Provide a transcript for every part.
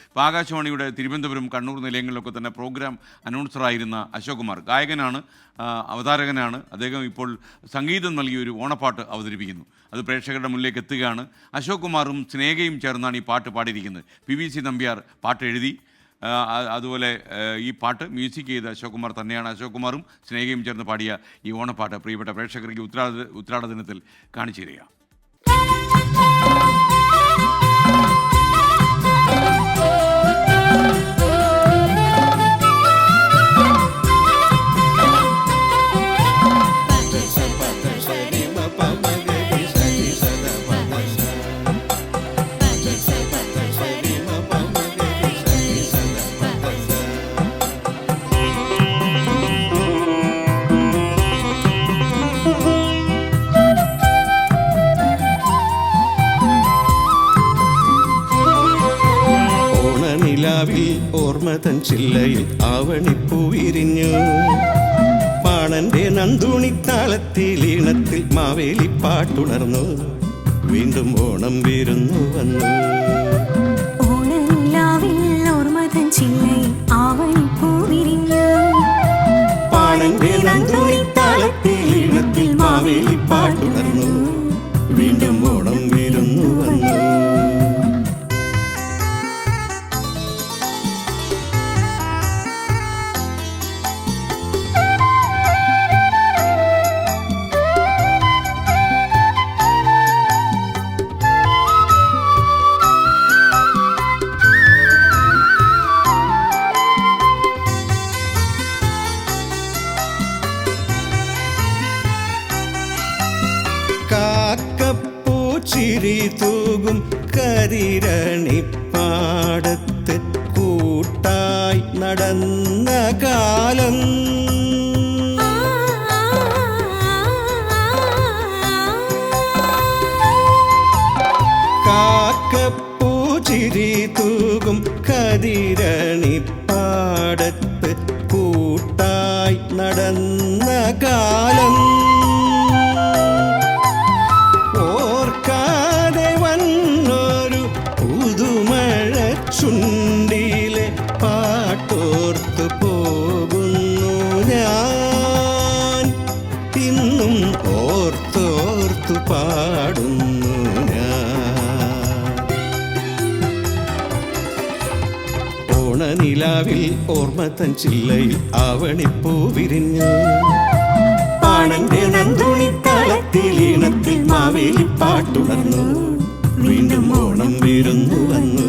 ഇപ്പോൾ ആകാശവാണിയുടെ തിരുവനന്തപുരം, കണ്ണൂർ നിലയങ്ങളിലൊക്കെ തന്നെ പ്രോഗ്രാം അനൗൺസറായിരുന്ന അശോക് കുമാർ ഗായകനാണ്, അവതാരകനാണ്. അദ്ദേഹം ഇപ്പോൾ സംഗീതം നൽകിയൊരു ഓണപ്പാട്ട് അവതരിപ്പിക്കുന്നു. അത് പ്രേക്ഷകരുടെ മുന്നിലേക്ക് എത്തുകയാണ്. അശോക് കുമാറും സ്നേഹയും ചേർന്നാണ് ഈ പാട്ട് പാടിയിരിക്കുന്നത്. PVC നമ്പ്യാർ പാട്ട് എഴുതി, അതുപോലെ ഈ പാട്ട് മ്യൂസിക് ചെയ്ത അശോക് കുമാർ തന്നെയാണ്. അശോക് കുമാറും സ്നേഹയും ചേർന്ന് പാടിയ ഈ ഓണപ്പാട്ട് പ്രിയപ്പെട്ട പ്രേക്ഷകർക്ക് ഉത്രാട ദിനത്തിൽ കാണിച്ചു തരിക. ഓർമ്മതൻ ചില്ലയിൽ ആവണിപ്പൂ വിരിഞ്ഞു. പാണന്റെ നന്ദുണിത്താളത്തിൽ ഈണത്തിൽ മാവേലി പാട്ടുണർന്നു. വീണ്ടും ഓണം വിരുന്നു വന്നു. പാണന്റെ നന്ദുണിത്താളത്തിൽ ഈണത്തിൽ മാവേലി പാട്ടുണർന്നു. വീണ്ടും ഓണം വിരുന്നു വന്നു. ചിരി തൂകും കരിരണിപ്പാടത്ത് കൂട്ടായി നടന്ന കാലം. കാക്കപ്പൂ ചിരി തൂകും കരിരണിപ്പാടത്ത് കൂട്ടായി നടന്ന കാലം. ചുണ്ടിലെ പാട്ടോർത്തു പോകുന്നു ഞാൻ. ഇന്നും ഓർത്തോർത്തു പാടുന്നു ഞാൻ. ഓണനിലാവിൽ ഓർമ്മതൻ ചില്ലയിൽ ആവണിപ്പൂ വിരിഞ്ഞു. പാണന്റെ നന്ദുണിത്താളത്തിൽ ഈണത്തിൽ മാവേലി പാട്ടുണർന്നു. വീണ്ടും ഓണം വിരുന്നു വന്നു.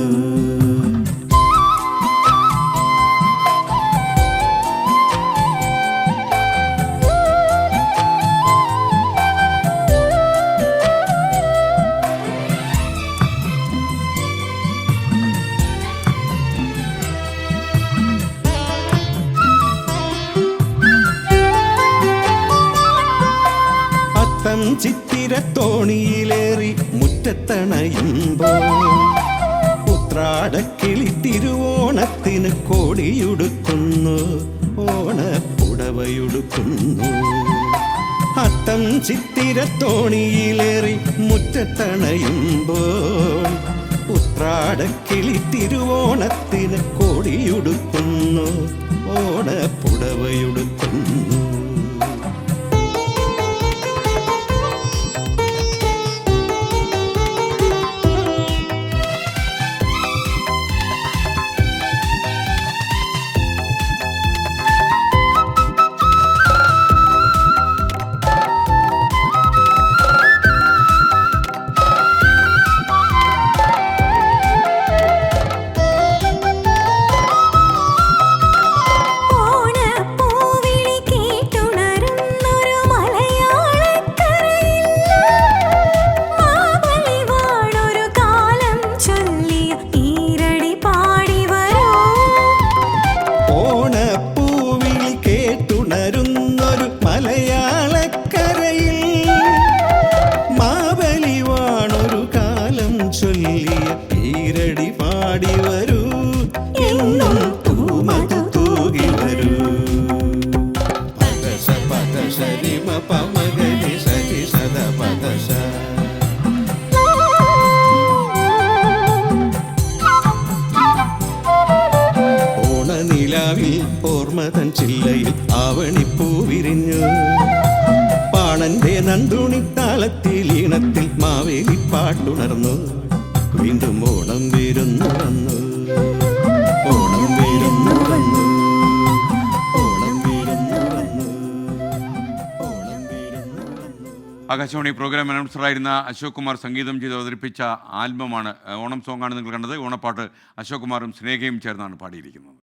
ചിത്തിരത്തോണിയിലേറി മുറ്റത്തണയുമ്പോൾ ഉത്രാടക്കിളി തിരുവോണത്തിന് കോടിയുടുക്കുന്നു. ഓണപ്പുടവയുടുക്കുന്നു. അത്തം ചിത്തിരത്തോണിയിലേറി മുറ്റത്തണയുമ്പോൾ ഉത്രാടക്കിളി തിരുവോണത്തിന് കോടിയുടുക്കുന്നു. ഓണപ്പുടവയുടുക്കുന്നു. നിലാവിൽ ഓർമ്മതൻ ചില്ലയിൽ ആവണിപ്പൂ വിരിഞ്ഞു. പാണന്റെ നന്ദുണിത്താളത്തിൽ ഈണത്തിൽ മാവേലി പാട്ടുണർന്നു. വീണ്ടും ഓണം വരുന്നു വന്നു, ഓണം വരുന്നു വന്നു, ഓണം വരുന്നു വന്നു, ഓണം വരുന്നു വന്നു. ആകാശവാണി പ്രോഗ്രാം അനൗൺസറായിരുന്ന അശോക് കുമാർ സംഗീതം ചെയ്ത് അവതരിപ്പിച്ച ആൽബമാണ് ഓണം സോങ്ങാണ് നിങ്ങൾ കണ്ടത്. ഓണപ്പാട്ട് അശോക് കുമാറും സ്നേഹയും ചേർന്നാണ് പാടിയിരിക്കുന്നത്.